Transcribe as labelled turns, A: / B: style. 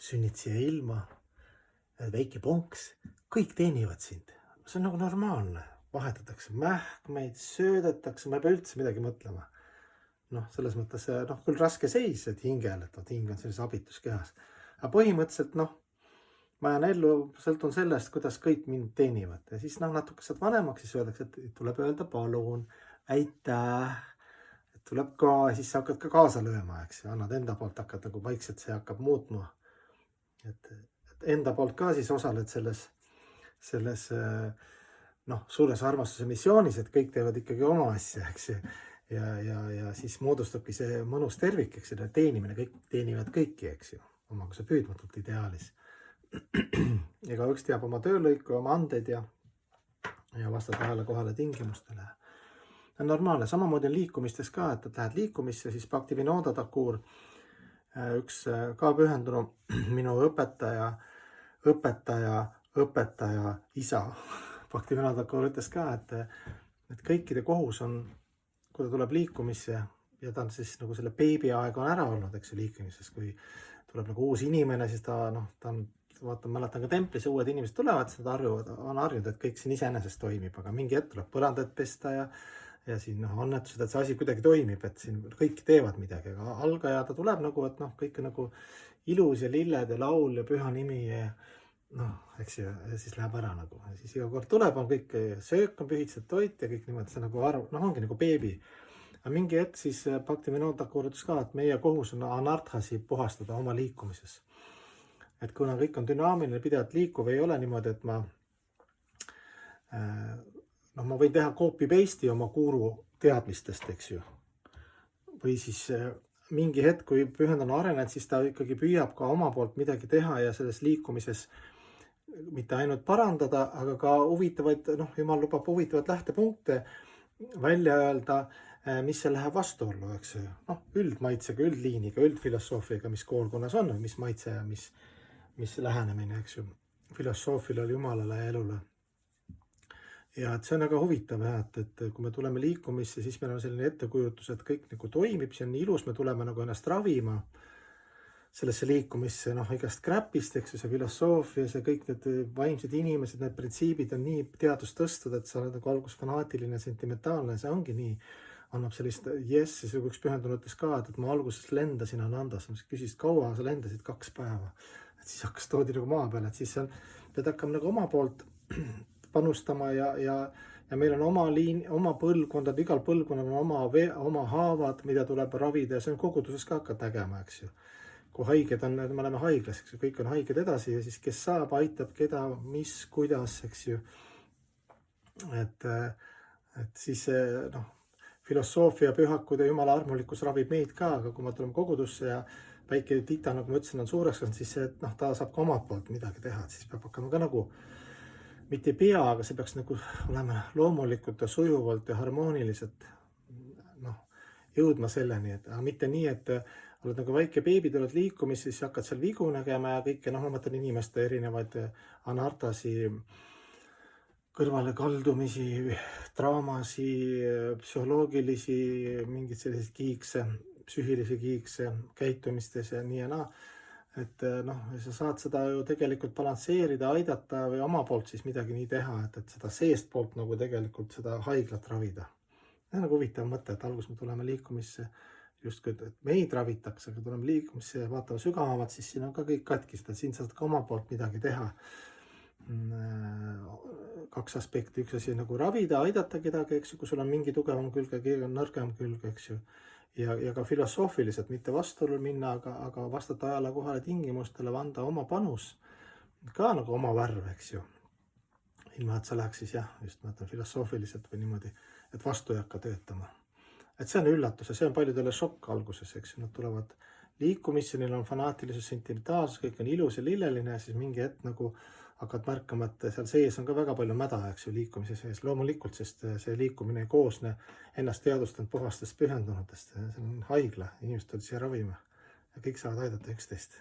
A: sünnid siia ilma, väike ponks, kõik teenivad sind. See on nagu normaalne, vahetatakse mähkmeid, söödetakse, ma ei pea üldse midagi mõtlema. Noh, selles mõttes, küll raske seis, et hingel, et hing on sellises abitus kehas. Aga põhimõtteliselt, ma jään ellu, sõltun sellest, kuidas kõik mind teenivad. Ja siis natuke saad vanemaks, siis öeldakse, et tuleb öelda palun, aitäh, tuleb ka, siis sa hakkad ka kaasa lööma, eks ju, annad enda poolt, hakkad nagu vaikselt, see hakkab muutma. Et enda poolt ka siis osaled selles suures armastuse missioonis, et kõik teevad ikkagi oma asja, eks ju. Ja siis moodustabki see mõnus tervik, eks ju, teenimine, kõik teenivad kõiki, eks ju, omaga see püüdmatult ideaalis. Ega üks teab oma töölõiku, oma andeid ja vastad kohale tingimustele. On normaalne, samamoodi on liikumistes ka, et lähed liikumisse, siis Bhaktivinoda Thakur, üks ka pühendunu minu õpetaja isa Bhaktivinoda Thakur ütles ka, et kõikide kohus on, kui ta tuleb liikumisse ja ta on siis nagu selle beebi aeg on ära olnud, eks ju, liikumises, kui tuleb nagu uus inimene, siis ta on, mäletan ka templis, uued inimesed tulevad, siis nad on harjunud, et kõik siin iseenesest toimib, aga mingi hetk tuleb põrandat pesta ja siin annetused, et see asi kuidagi toimib, et siin kõik teevad midagi, aga algaja ta tuleb nagu, et kõik on nagu ilus ja lilled ja laul ja püha nimi ja eks ju, ja siis läheb ära nagu. Ja siis iga kord tuleb, on kõik, söök on pühitsed toit ja kõik niimoodi, see nagu ongi nagu beebi. Aga mingi hetk siis Bhaktivinoda Thakur ütles ka, et meie kohus on anarthasi puhastada oma liikumises. Et kuna kõik on dünaamiline, pidevalt liikuv, ei ole niimoodi, et ma võin teha copy-paste'i oma guru teadmistest, eks ju. Või siis mingi hetk, kui pühendanu arened, siis ta ikkagi püüab ka oma poolt midagi teha ja selles liikumises mitte ainult parandada, aga ka huvitavaid, jumal lubab huvitavaid lähtepunkte välja öelda, mis see läheb vastuollu, eks ju. Üldmaitsega, üldliiniga, üldfilosoofiaga, mis koolkonnas on, mis maitse ja mis lähenemine, eks ju, filosoofile, jumalale ja elule. Ja et see on väga huvitav, et kui me tuleme liikumisse, siis meil on selline ettekujutus, et kõik nagu toimib, see on ilus, me tuleme nagu ennast ravima sellesse liikumisse, igast kräpist, eks ju, see filosoofia, see kõik need vaimsed inimesed, need printsiibid on nii teadust tõstud, et sa oled nagu alguses fanaatiline, sentimentaalne, see ongi nii, annab sellist siis üks pühendunutes ka, et ma alguses lendasin Anandas, ma küsis, kaua sa lendasid 2 päeva, et siis hakkas toodi nagu maa peale, et siis pead hakkama nagu oma poolt panustama ja meil on oma põlvkondad, igal põlvkonnal on oma haavad, mida tuleb ravida ja see on koguduses ka hakkad nägema, eks ju. Kui haiged on, me oleme haiglas, eks ju, kõik on haiged edasi ja siis kes saab, aitab keda, mis, kuidas, eks ju. Et siis filosoofia, pühakud ja jumala armulikkus ravib meid ka, aga kui me tuleme kogudusse ja väike tita, nagu ma ütlesin, on suureks, siis ta saab ka omalt poolt midagi teha, et siis peab hakkama ka nagu mitte ei pea, aga see peaks nagu olema loomulikult ja sujuvalt ja harmooniliselt jõudma selleni, aga mitte nii, et oled nagu väike beebi, tuled liikumisse, siis hakkad seal vigu nägema ja kõike, ma mõtlen inimeste erinevaid anartasi, kõrvale kaldumisi, draamasi, psühholoogilisi, mingeid selliseid kiikse, psüühilisi kiikse käitumistes ja nii ja naa. Et sa saad seda ju tegelikult balansseerida, aidata või oma poolt siis midagi nii teha, et seda seest poolt nagu tegelikult seda haiglat ravida. See on nagu huvitav mõte, et alguses me tuleme liikumisse justkui, et meid ravitakse, aga tuleme liikumisse ja vaatame sügavamalt, siis siin on ka kõik katkised, et siin saad ka oma poolt midagi teha. 2 aspekti, üks asi nagu ravida, aidata kedagi, eks ju, kui sul on mingi tugevam külg ja keegi on nõrgem külg, eks ju. Ja ka filosoofiliselt mitte vastuollu minna, aga vastata ajale kohale tingimustele, anda oma panus, ka nagu oma värv, eks ju. Ilma, et sa läheks siis just mõtlen filosoofiliselt või niimoodi, et vastu ei hakka töötama. Et see on üllatus ja see on paljudele šokk alguses, eks ju, nad tulevad liikumisse, neil on fanaatilisus, sentimentaalsus, kõik on ilus ja lilleline ja siis mingi hetk nagu hakkad märkama, et seal sees on ka väga palju mäda, eks ju, liikumise sees. Loomulikult, sest see liikumine ei koosne ennast teadustanud puhastest pühendunutest. See on haigla, inimesed tulevad siia ravima ja kõik saavad aidata üksteist.